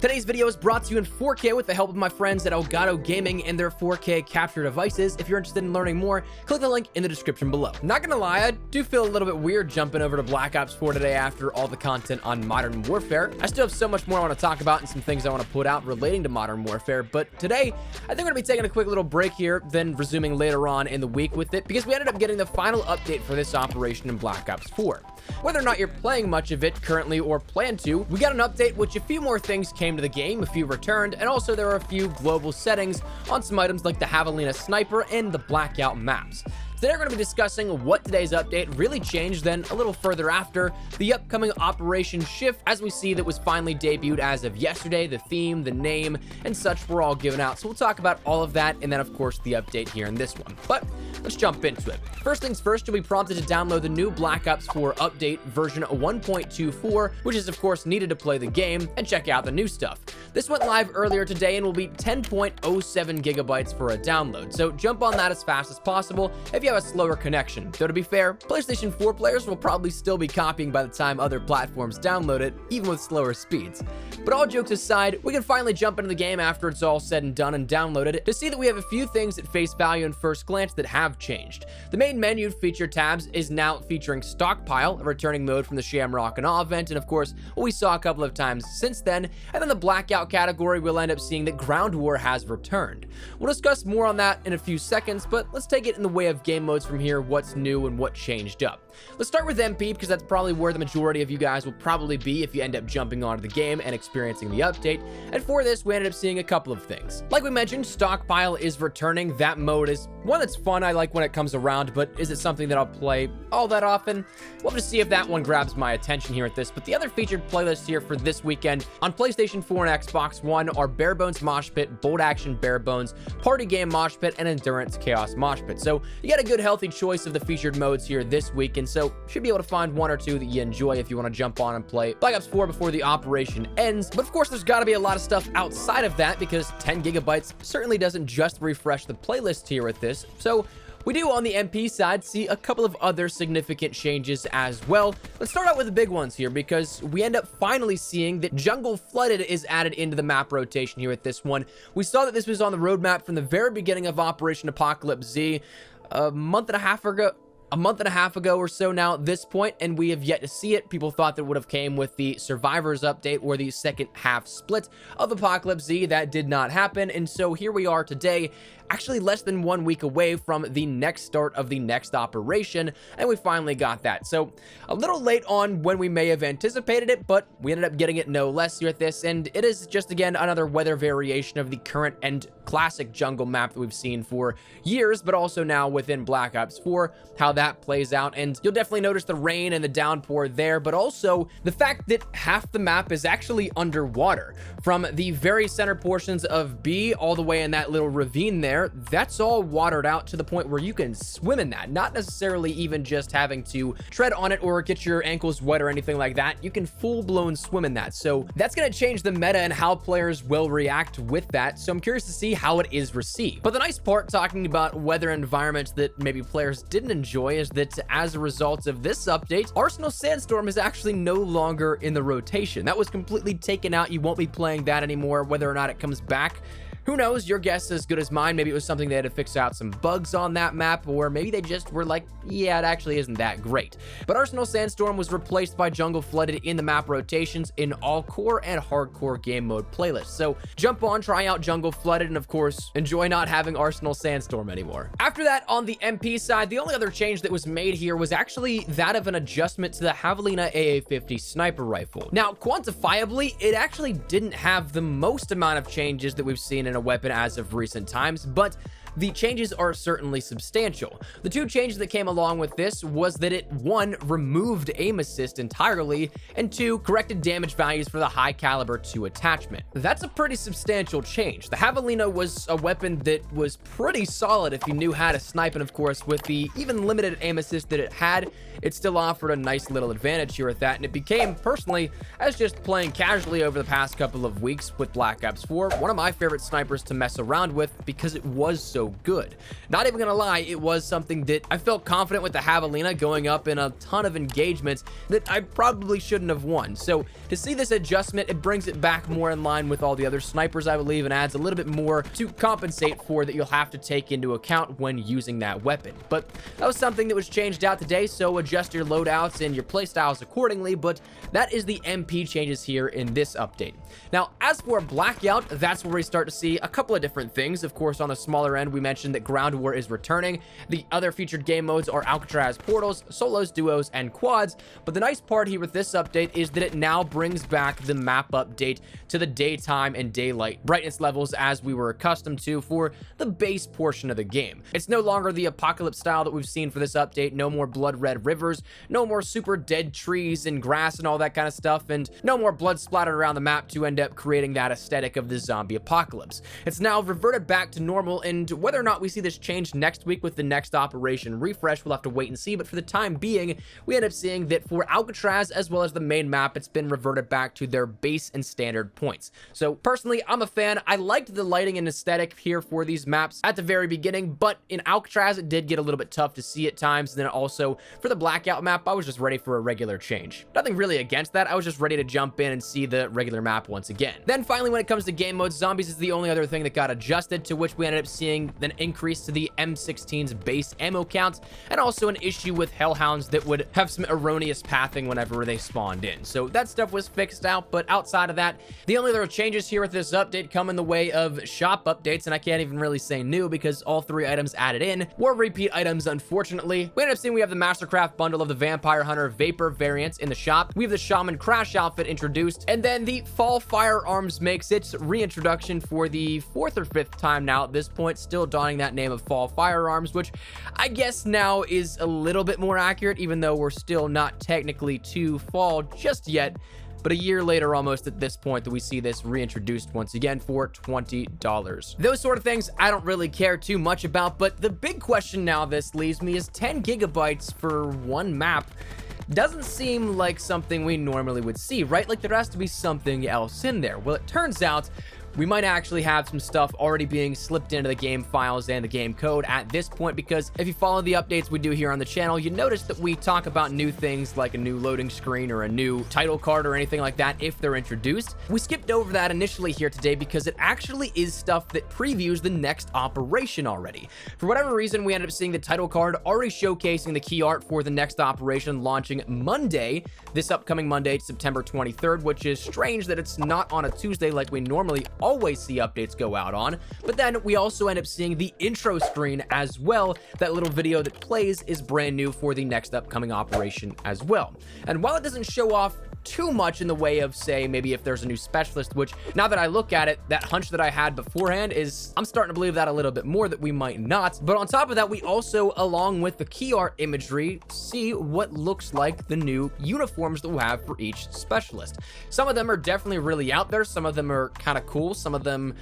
Today's video is brought to you in 4K with the help of my friends at Elgato Gaming and their 4K capture devices. If you're interested in learning more, click the link in the description below. Not gonna lie, I do feel a little bit weird jumping over to Black Ops 4 today after all the content on Modern Warfare. I still have so much more I want to talk about and some things I want to put out relating to Modern Warfare, but today, I think we're gonna be taking a quick little break here, then resuming later on in the week with it, because we ended up getting the final update for this operation in Black Ops 4. Whether or not you're playing much of it currently or plan to, we got an update which a few more things came to the game, a few returned, and also there are a few global settings on some items like the Javelina Sniper and the Blackout maps. Today we're going to be discussing what today's update really changed, then a little further after, the upcoming Operation Shift, as we see that was finally debuted as of yesterday, the theme, the name, and such were all given out. So we'll talk about all of that, and then of course the update here in this one. But let's jump into it. First things first, you'll be prompted to download the new Black Ops 4 update version 1.24, which is of course needed to play the game, and check out the new stuff. This went live earlier today and will be 10.07 gigabytes for a download, so jump on that as fast as possible if you have a slower connection. Though to be fair, PlayStation 4 players will probably still be copying by the time other platforms download it, even with slower speeds. But all jokes aside, we can finally jump into the game after it's all said and done and downloaded it to see that we have a few things at face value and first glance that have changed. The main menu feature tabs is now featuring Stockpile, a returning mode from the Shamrock and Awe event, and of course, what we saw a couple of times since then, and then the Blackout category, we'll end up seeing that Ground War has returned. We'll discuss more on that in a few seconds, but let's take it in the way of game modes from here, what's new and what changed up. Let's start with MP because that's probably where the majority of you guys will probably be if you end up jumping onto the game and experiencing the update. And for this, we ended up seeing a couple of things. Like we mentioned, Stockpile is returning. That mode is one that's fun. I like when it comes around, but is it something that I'll play all that often? We'll have to see if that one grabs my attention here at this. But the other featured playlists here for this weekend on PlayStation 4 and Xbox One are Bare Bones Mosh Pit, Bolt Action Bare Bones, Party Game Mosh Pit, and Endurance Chaos Mosh Pit. So you got a good healthy choice of the featured modes here this week, and so should be able to find one or two that you enjoy if you want to jump on and play Black Ops 4 before the operation ends. But of course, there's got to be a lot of stuff outside of that because 10 gigabytes certainly doesn't just refresh the playlist here with this. So we do on the MP side see a couple of other significant changes as well. Let's start out with the big ones here because we end up finally seeing that Jungle Flooded is added into the map rotation here with this one. We saw that this was on the roadmap from the very beginning of Operation Apocalypse Z a month and a half ago or so now at this point, and we have yet to see it. People thought that would have came with the Survivors update or the second half split of Apocalypse Z. That did not happen, and so here we are today, actually less than 1 week away from the next start of the next operation, and we finally got that. So a little late on when we may have anticipated it, but we ended up getting it no less here at this, and it is just again another weather variation of the current and classic jungle map that we've seen for years, but also now within Black Ops 4, how that plays out. And you'll definitely notice the rain and the downpour there, but also the fact that half the map is actually underwater. From the very center portions of B all the way in that little ravine there, that's all watered out to the point where you can swim in that, not necessarily even just having to tread on it or get your ankles wet or anything like that. You can full-blown swim in that. So that's going to change the meta and how players will react with that. So I'm curious to see how it is received. But the nice part talking about weather environments that maybe players didn't enjoy is that as a result of this update, Arsenal Sandstorm is actually no longer in the rotation. That was completely taken out. You won't be playing that anymore. Whether or not it comes back, who knows? Your guess is as good as mine. Maybe it was something they had to fix out some bugs on that map, or maybe they just were like, yeah, it actually isn't that great. But Arsenal Sandstorm was replaced by Jungle Flooded in the map rotations in all core and hardcore game mode playlists. So jump on, try out Jungle Flooded, and of course, enjoy not having Arsenal Sandstorm anymore. After that, on the MP side, the only other change that was made here was actually that of an adjustment to the Javelina AA-50 sniper rifle. Now, quantifiably, it actually didn't have the most amount of changes that we've seen in a weapon as of recent times, but the changes are certainly substantial. The two changes that came along with this was that it, one, removed aim assist entirely, and two, corrected damage values for the high caliber 2 attachment. That's a pretty substantial change. The Javelina was a weapon that was pretty solid if you knew how to snipe, and of course, with the even limited aim assist that it had, it still offered a nice little advantage here at that, and it became, personally, as just playing casually over the past couple of weeks with Black Ops 4, one of my favorite snipers to mess around with because it was so so good. Not even gonna lie, it was something that I felt confident with the Javelina going up in a ton of engagements that I probably shouldn't have won. So to see this adjustment, it brings it back more in line with all the other snipers, I believe, and adds a little bit more to compensate for that you'll have to take into account when using that weapon. But that was something that was changed out today, so adjust your loadouts and your playstyles accordingly. But that is the MP changes here in this update. Now, as for Blackout, that's where we start to see a couple of different things. Of course, on the smaller end, we mentioned that Ground War is returning. The other featured game modes are Alcatraz portals, solos, duos, and quads. But the nice part here with this update is that it now brings back the map update to the daytime and daylight brightness levels as we were accustomed to for the base portion of the game. It's no longer the apocalypse style that we've seen for this update. No more blood red rivers, no more super dead trees and grass and all that kind of stuff, and no more blood splattered around the map to end up creating that aesthetic of the zombie apocalypse. It's now reverted back to normal, and whether or not we see this change next week with the next operation refresh, we'll have to wait and see. But for the time being, we end up seeing that for Alcatraz as well as the main map, it's been reverted back to their base and standard points. So personally, I'm a fan. I liked the lighting and aesthetic here for these maps at the very beginning, but in Alcatraz, it did get a little bit tough to see at times. And then also for the Blackout map, I was just ready for a regular change. Nothing really against that. I was just ready to jump in and see the regular map once again. Then finally, when it comes to game modes, zombies is the only other thing that got adjusted, to which we ended up seeing an increase to the M16's base ammo count, and also an issue with hellhounds that would have some erroneous pathing whenever they spawned in. So that stuff was fixed out, but outside of that, the only other changes here with this update come in the way of shop updates, and I can't even really say new because all three items added in were repeat items, unfortunately. We ended up seeing we have the Mastercraft bundle of the Vampire Hunter Vapor variants in the shop. We have the Shaman Crash outfit introduced, and then the Fall Firearms makes its reintroduction for the 4th or 5th time now at this point, still donning that name of Fall Firearms, which I guess now is a little bit more accurate, even though we're still not technically to fall just yet. But a year later almost at this point that we see this reintroduced once again for $20. Those sort of things I don't really care too much about, but the big question now this leaves me is 10 gigabytes for one map doesn't seem like something we normally would see, right? Like there has to be something else in there. Well, it turns out we might actually have some stuff already being slipped into the game files and the game code at this point, because if you follow the updates we do here on the channel, you notice that we talk about new things like a new loading screen or a new title card or anything like that if they're introduced. We skipped over that initially here today because it actually is stuff that previews the next operation already. For whatever reason, we ended up seeing the title card already showcasing the key art for the next operation launching Monday, this upcoming Monday, September 23rd, which is strange that it's not on a Tuesday like we normally always see updates go out on. But then we also end up seeing the intro screen as well. That little video that plays is brand new for the next upcoming operation as well. And while it doesn't show off too much in the way of, say, maybe if there's a new specialist, which now that I look at it, that hunch that I had beforehand is I'm starting to believe that a little bit more, that we might not. But on top of that, we also, along with the key art imagery, see what looks like the new uniforms that we'll have for each specialist. Some of them are definitely really out there. Some of them are kind of cool. Some of them,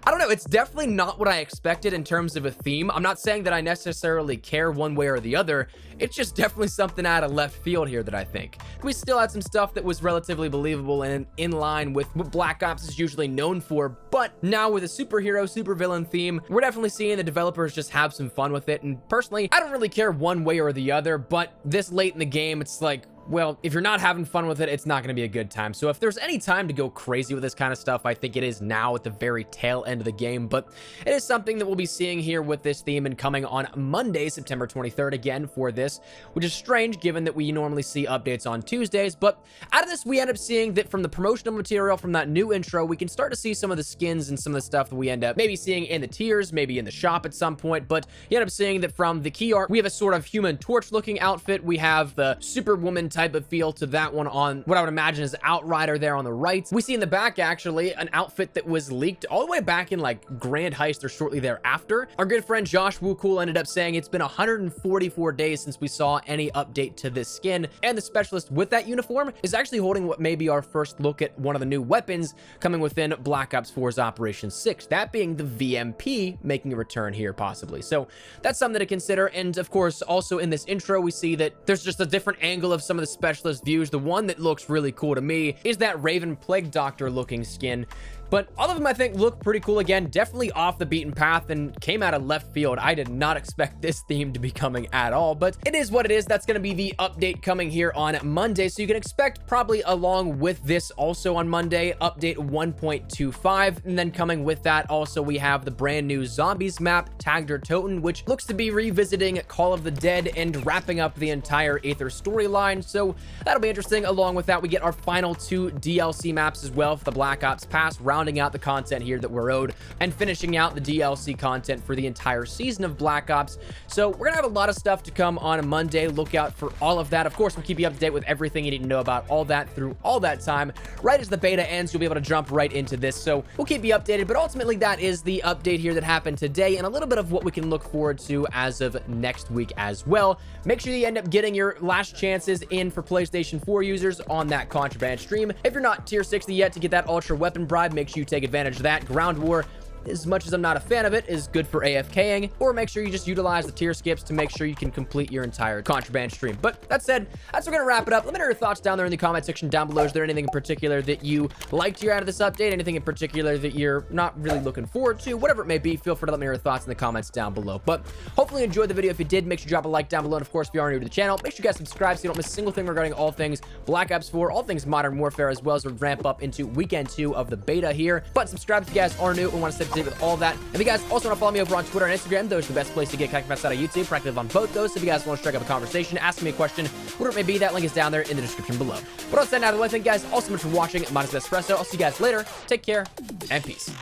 I don't know, it's definitely not what I expected in terms of a theme. I'm not saying that I necessarily care one way or the other. It's just definitely something out of left field here that I think. We still had some stuff that was relatively believable and in line with what Black Ops is usually known for, but now with a superhero, supervillain theme, we're definitely seeing the developers just have some fun with it. And personally, I don't really care one way or the other, but this late in the game, it's like, well, if you're not having fun with it, it's not going to be a good time. So if there's any time to go crazy with this kind of stuff, I think it is now at the very tail end of the game. But it is something that we'll be seeing here with this theme and coming on Monday, September 23rd again for this, which is strange given that we normally see updates on Tuesdays. But out of this, we end up seeing that from the promotional material, from that new intro, we can start to see some of the skins and some of the stuff that we end up maybe seeing in the tiers, maybe in the shop at some point. But you end up seeing that from the key art, we have a sort of Human Torch looking outfit. We have the Superwoman type of feel to that one on what I would imagine is Outrider there on the right. We see in the back actually an outfit that was leaked all the way back in like Grand Heist or shortly thereafter. Our good friend Josh Woocool ended up saying it's been 144 days since we saw any update to this skin, and the specialist with that uniform is actually holding what may be our first look at one of the new weapons coming within Black Ops 4's Operation 6, that being the VMP making a return here possibly. So that's something to consider. And of course, also in this intro, we see that there's just a different angle of some of the specialist views. The one that looks really cool to me is that Raven Plague Doctor looking skin. But all of them, I think, look pretty cool. Again, definitely off the beaten path and came out of left field. I did not expect this theme to be coming at all, but it is what it is. That's going to be the update coming here on Monday. So you can expect probably along with this also on Monday, update 1.25. And then coming with that also, we have the brand new zombies map, Tagged or Toten, which looks to be revisiting Call of the Dead and wrapping up the entire Aether storyline. So that'll be interesting. Along with that, we get our final 2 DLC maps as well for the Black Ops Pass, rounding out the content here that we're owed and finishing out the DLC content for the entire season of Black Ops. So we're gonna have a lot of stuff to come on Monday. Look out for all of that. Of course, we'll keep you up to date with everything you need to know about all that through all that time. Right as the beta ends, you'll be able to jump right into this. So we'll keep you updated, but ultimately that is the update here that happened today and a little bit of what we can look forward to as of next week as well. Make sure you end up getting your last chances in for PlayStation 4 users on that Contraband stream. If you're not tier 60 yet to get that Ultra Weapon Bribe, make sure you take advantage of that. Ground War, as much as I'm not a fan of it, is good for AFKing, or make sure you just utilize the tier skips to make sure you can complete your entire Contraband stream. But that said, that's gonna wrap it up. Let me know your thoughts down there in the comment section down below. Is there anything in particular that you liked here out of this update? Anything in particular that you're not really looking forward to? Whatever it may be, feel free to let me know your thoughts in the comments down below. But hopefully you enjoyed the video. If you did, make sure you drop a like down below. And of course, if you are new to the channel, make sure you guys subscribe so you don't miss a single thing regarding all things Black Ops 4, all things Modern Warfare, as well as we ramp up into weekend 2 of the beta here. But subscribe if you guys are new and want to stay up to date with all that. If you guys also want to follow me over on Twitter and Instagram, those are the best place to get connected outside of YouTube. We're active on both those. So if you guys want to strike up a conversation, ask me a question, whatever it may be, that link is down there in the description below. But I'll send out the way. Thank you guys all so much for watching. My name is Espresso. I'll see you guys later. Take care and peace.